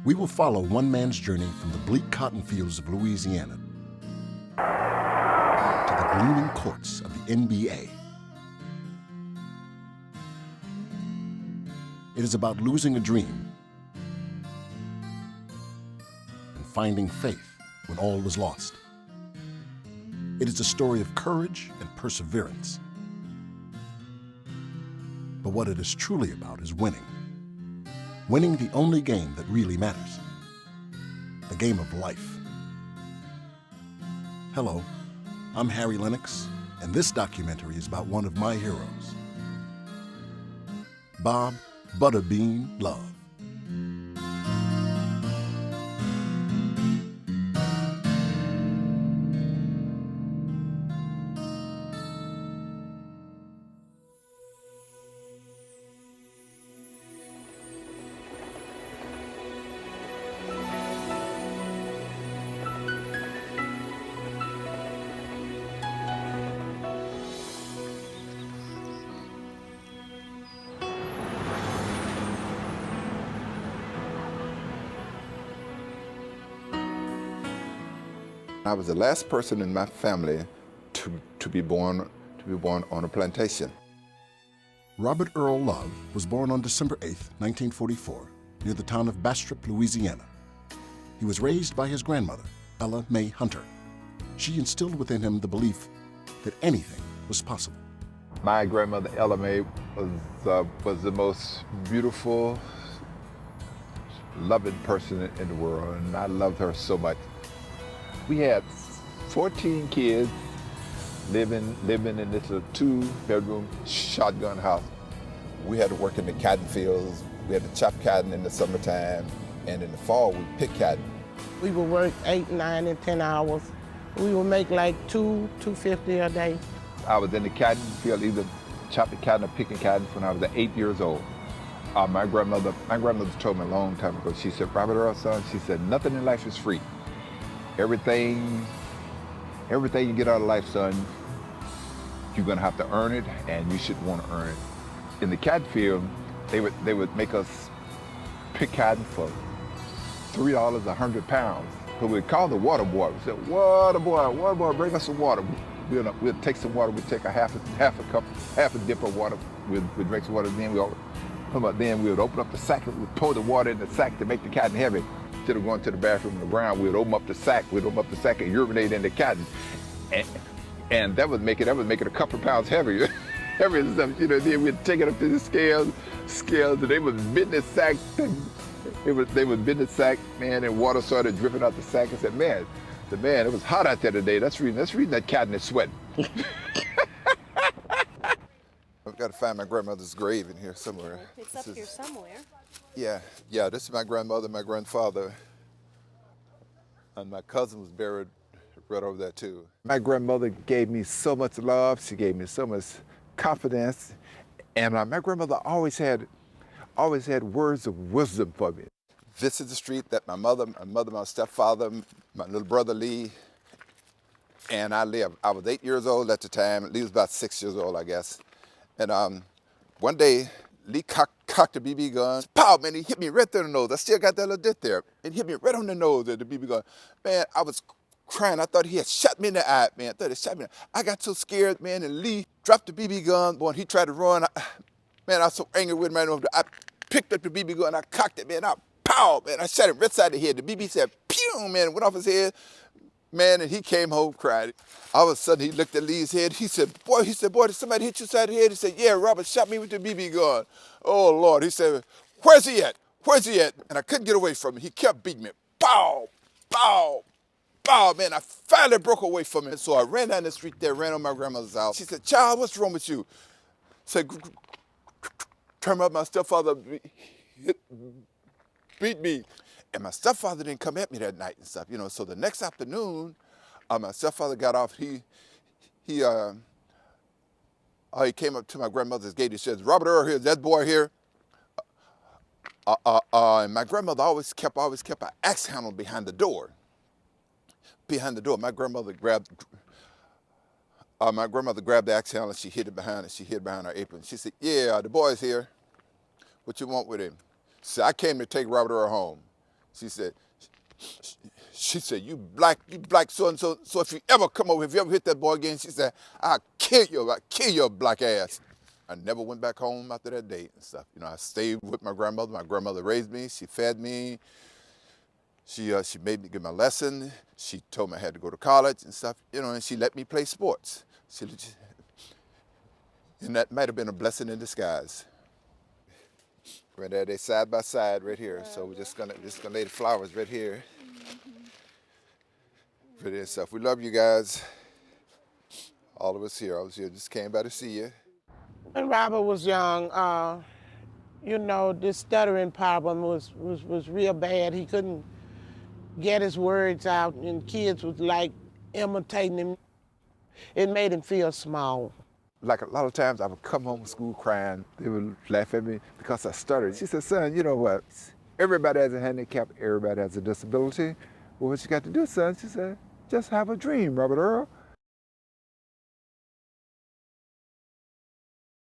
We will follow one man's journey from the bleak cotton fields of Louisiana to the gleaming courts of the NBA. It is about losing a dream and finding faith when all was lost. It is a story of courage and perseverance. But what it is truly about is winning. Winning the only game that really matters. The game of life. Hello, I'm Harry Lennox, and this documentary is about one of my heroes, Bob Butterbean Love. I was the last person in my family to be born on a plantation. Robert Earl Love was born on December 8, 1944, near the town of Bastrop, Louisiana. He was raised by his grandmother, Ella May Hunter. She instilled within him the belief that anything was possible. My grandmother, Ella May, was the most beautiful, loving person in the world, and I loved her so much. We had 14 kids living in this little 2-bedroom shotgun house. We had to work in the cotton fields. We had to chop cotton in the summertime, and in the fall we picked cotton. We would work 8, 9, and 10 hours. We would make like $250 a day. I was in the cotton field, either chopping cotton or picking cotton when I was 8 years old. My grandmother told me a long time ago, she said, "Robert Earl, son," she said, "nothing in life is free. Everything you get out of life, son, you're gonna have to earn it, and you should want to earn it." In the cotton field, they would make us pick cotton for $3 100 pounds. So we'd call the water boy. We said, water boy, bring us some water." We'd take some water. We'd take a half a dip of water. We'd drink some water. Then we would open up the sack and we'd pour the water in the sack to make the cotton heavy. Instead of going to the bathroom on the ground, we'd open up the sack. We'd open up the sack and urinate in the cotton, and that would make it a couple of pounds heavier. Heavier and stuff, you know. Then we'd take it up to the scales, and they would bend the sack. They would bend the sack, man, and water started dripping out the sack. And said, man, it was hot out there today. That's reason that cotton is sweating. I've got to find my grandmother's grave in here somewhere. It's up here somewhere. Yeah, this is my grandmother, my grandfather, and my cousin was buried right over there too. My grandmother gave me so much love, she gave me so much confidence, and my grandmother always had words of wisdom for me. This is the street that my mother, my stepfather, my little brother Lee, and I lived. I was 8 years old at the time. Lee was about 6 years old, I guess. And one day, Lee cocked a BB gun. Pow, man, he hit me right there in the nose. I still got that little dent there. And he hit me right on the nose with the BB gun. Man, I was crying. I thought he had shot me in the eye, man. I got so scared, man, and Lee dropped the BB gun. Boy, and he tried to run. Man, I was so angry with him. I picked up the BB gun, I cocked it, man. Pow, man, I shot him right side of the head. The BB said, pew, man, went off his head. Man, and he came home crying. All of a sudden, he looked at Lee's head. He said, boy, did somebody hit you side of the head? He said, yeah, Robert shot me with the BB gun. Oh, Lord. He said, where's he at? And I couldn't get away from him. He kept beating me. Pow, pow, pow, man. I finally broke away from him. So I ran down the street there, ran on my grandmother's house. She said, child, what's wrong with you? I said, turn out my stepfather beat me. And my stepfather didn't come at me that night and stuff, you know. So the next afternoon, my stepfather got off. He came up to my grandmother's gate. He says, Robert Earl here, that boy here. And my grandmother always kept an axe handle behind the door. My grandmother grabbed the axe handle and she hid it behind her apron. She said, yeah, the boy's here. What you want with him? So I came to take Robert Earl home. She said, you black so-and-so, so if you ever come over, if you ever hit that boy again, she said, I'll kill your black ass. I never went back home after that date and stuff. You know, I stayed with my grandmother. My grandmother raised me. She fed me. She made me get my lesson. She told me I had to go to college and stuff, you know, and she let me play sports. And that might have been a blessing in disguise. Granddad, they side by side right here. So we're just gonna lay the flowers right here. For this stuff. We love you guys. All of us here. I was here, just came by to see you. When Robert was young, you know, this stuttering problem was real bad. He couldn't get his words out, and kids was like imitating him. It made him feel small. Like a lot of times I would come home from school crying. They would laugh at me because I stuttered. She said, son, you know what? Everybody has a handicap, everybody has a disability. Well, what you got to do, son? She said, just have a dream, Robert Earl.